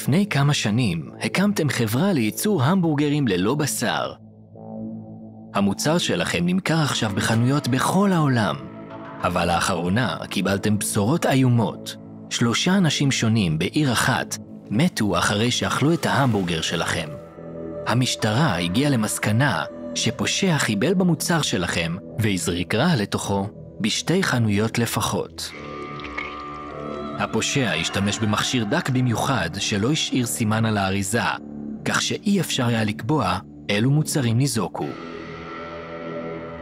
לפני כמה שנים הקמתם חברה לייצור המבורגרים ללא בשר. המוצר שלכם נמכר עכשיו בחנויות בכל העולם, אבל לאחרונה קיבלתם בשורות איומות. 3 אנשים שונים בעיר אחת מתו אחרי שאכלו את ההמבורגר שלכם. המשטרה הגיעה למסקנה שפושע חיבל במוצר שלכם והזריק רע לתוכו ב2 חנויות לפחות. הפושע השתמש במכשיר דק במיוחד שלא השאיר סימן על האריזה, כך שאי אפשר היה לקבוע אילו מוצרים ניזוקו.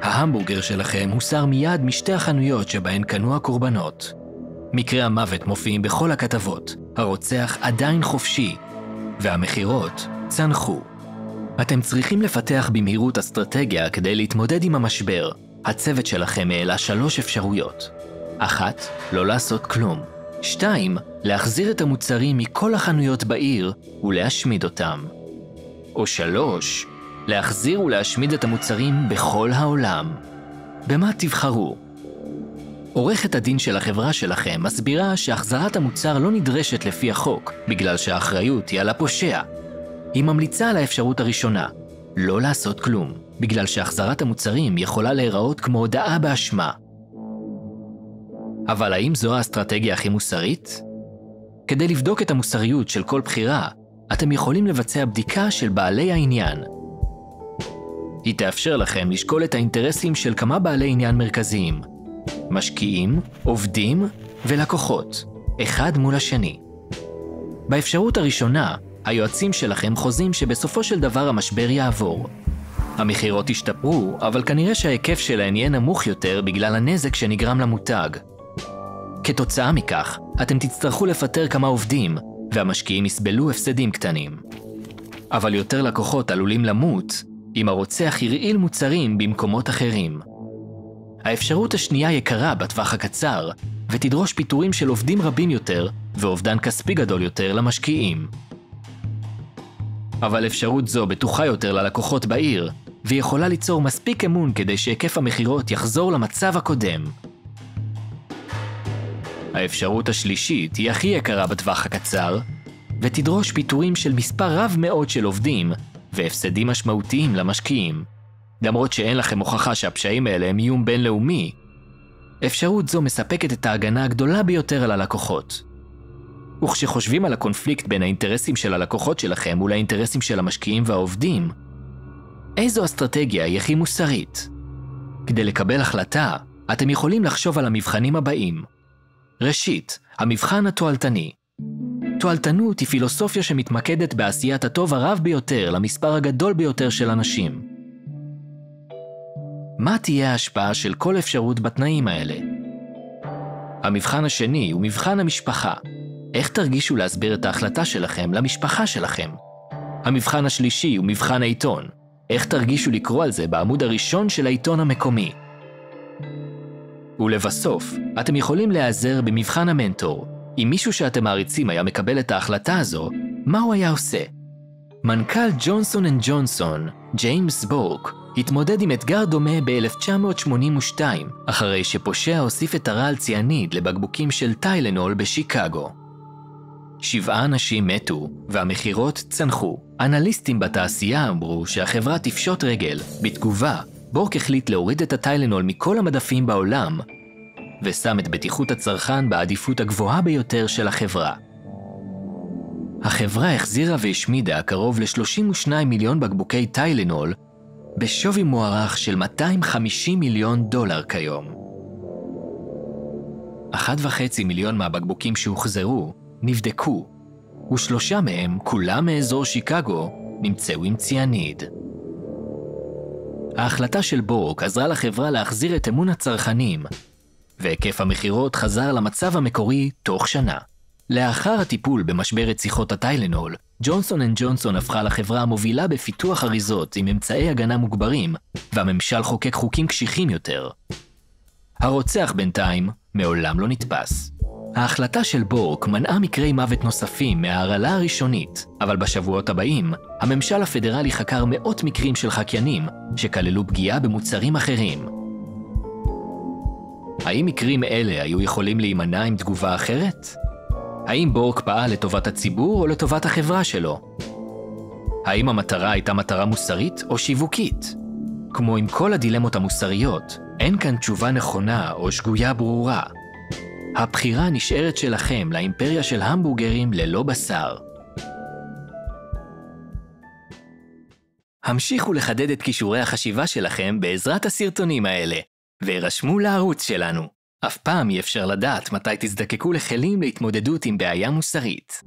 ההמבורגר שלכם הוסר מיד מ2 החנויות שבהן קנו הקורבנות. מקרי המוות מופיעים בכל הכתבות, הרוצח עדיין חופשי, והמחירות צנחו. אתם צריכים לפתח במהירות אסטרטגיה כדי להתמודד עם המשבר. הצוות שלכם העלה 3 אפשרויות. 1. לא לעשות כלום. 2. להחזיר את המוצרים מכל החנויות בעיר ולהשמיד אותם. או 3. להחזיר ולהשמיד את המוצרים בכל העולם. במה תבחרו? עורכת הדין של החברה שלכם מסבירה שהחזרת המוצר לא נדרשת לפי החוק, בגלל שהאחריות היא על הפושע. היא ממליצה על האפשרות הראשונה, לא לעשות כלום, בגלל שהחזרת המוצרים יכולה להיראות כמו הודאה באשמה. אבל האם זו האסטרטגיה הכי מוסרית? כדי לבדוק את המוסריות של כל בחירה, אתם יכולים לבצע בדיקה של בעלי העניין. היא תאפשר לכם לשקול את האינטרסים של כמה בעלי עניין מרכזיים, משקיעים, עובדים ולקוחות, אחד מול השני. באפשרות הראשונה, היועצים שלכם חוזים שבסופו של דבר המשבר יעבור. המחירות ישתפרו, אבל כנראה שההיקף שלהן יהיה נמוך יותר בגלל הנזק שנגרם למותג. כתוצאה מכך, אתם תצטרכו לפטר כמה עובדים, והמשקיעים יסבלו הפסדים קטנים. אבל יותר לקוחות עלולים למות אם הרוצח ירעיל מוצרים במקומות אחרים. האפשרות השנייה יקרה בטווח הקצר, ותדרוש פיטורים של עובדים רבים יותר ואובדן כספי גדול יותר למשקיעים. אבל אפשרות זו בטוחה יותר ללקוחות בעיר, ויכולה ליצור מספיק אמון כדי שהיקף המחירות יחזור למצב הקודם. האפשרות השלישית היא הכי יקרה בטווח הקצר, ותדרוש פיטורים של מספר רב מאוד של עובדים, והפסדים משמעותיים למשקיעים. למרות שאין לכם הוכחה שהפשעים האלה הם איום בינלאומי, אפשרות זו מספקת את ההגנה הגדולה ביותר על הלקוחות. וכשחושבים על הקונפליקט בין האינטרסים של הלקוחות שלכם מול האינטרסים של המשקיעים והעובדים, איזו אסטרטגיה היא הכי מוסרית? כדי לקבל החלטה, אתם יכולים לחשוב על המבחנים הבאים. ראשית, המבחן התועלתני. תועלתנות היא פילוסופיה שמתמקדת בעשיית הטוב הרב ביותר למספר הגדול ביותר של אנשים. מה תהיה ההשפעה של כל אפשרות בתנאים האלה? המבחן השני הוא מבחן המשפחה. איך תרגישו להסביר את ההחלטה שלכם למשפחה שלכם? המבחן השלישי הוא מבחן העיתון. איך תרגישו לקרוא על זה בעמוד הראשון של העיתון המקומי? ולבסוף, אתם יכולים להיעזר במבחן המנטור. אם מישהו שאתם מעריצים היה מקבל את ההחלטה הזו, מה הוא היה עושה? מנכ"ל ג'ונסון אנד ג'ונסון, ג'יימס בורק, התמודד עם אתגר דומה ב-1982, אחרי שפושע הוסיף את הרעל ציאניד לבקבוקים של טיילנול בשיקגו. 7 אנשים מתו, והמחירות צנחו. אנליסטים בתעשייה אמרו שהחברה תפשוט רגל. בתגובה, בורק החליט להוריד את הטיילנול מכל המדפים בעולם, ושם את בטיחות הצרכן בעדיפות הגבוהה ביותר של החברה. החברה החזירה והשמידה קרוב ל-32 מיליון בקבוקי טיילנול, בשווי מוערך של $250 מיליון כיום. 1.5 מיליון מהבקבוקים שהוחזרו נבדקו, ו3 מהם, כולם מאזור שיקגו, נמצאו עם ציאניד. ההחלטה של בורק עזרה לחברה להחזיר את אמון הצרכנים, והיקף המחירות חזר למצב המקורי תוך שנה. לאחר הטיפול במשבר רציחות הטיילנול, ג'ונסון אנד ג'ונסון הפכה לחברה המובילה בפיתוח אריזות עם אמצעי הגנה מוגברים, והממשל חוקק חוקים קשיחים יותר. הרוצח בינתיים מעולם לא נתפס. ההחלטה של בורק מנעה מקרי מוות נוספים מההרעלה הראשונית, אבל בשבועות הבאים, הממשל הפדרלי חקר מאות מקרים של חקיינים שכללו פגיעה במוצרים אחרים. האם מקרים אלה היו יכולים להימנע עם תגובה אחרת? האם בורק פעל לטובת הציבור או לטובת החברה שלו? האם המטרה הייתה מטרה מוסרית או שיווקית? כמו עם כל הדילמות המוסריות, אין כאן תשובה נכונה או שגויה ברורה. הבחירה נשארת שלכם לאימפריה של המבורגרים ללא בשר. המשיכו לחדד את כישורי החשיבה שלכם בעזרת הסרטונים האלה, והירשמו לערוץ שלנו. אף פעם אי אפשר לדעת מתי תזדקקו לכלים להתמודדות עם בעיה מוסרית.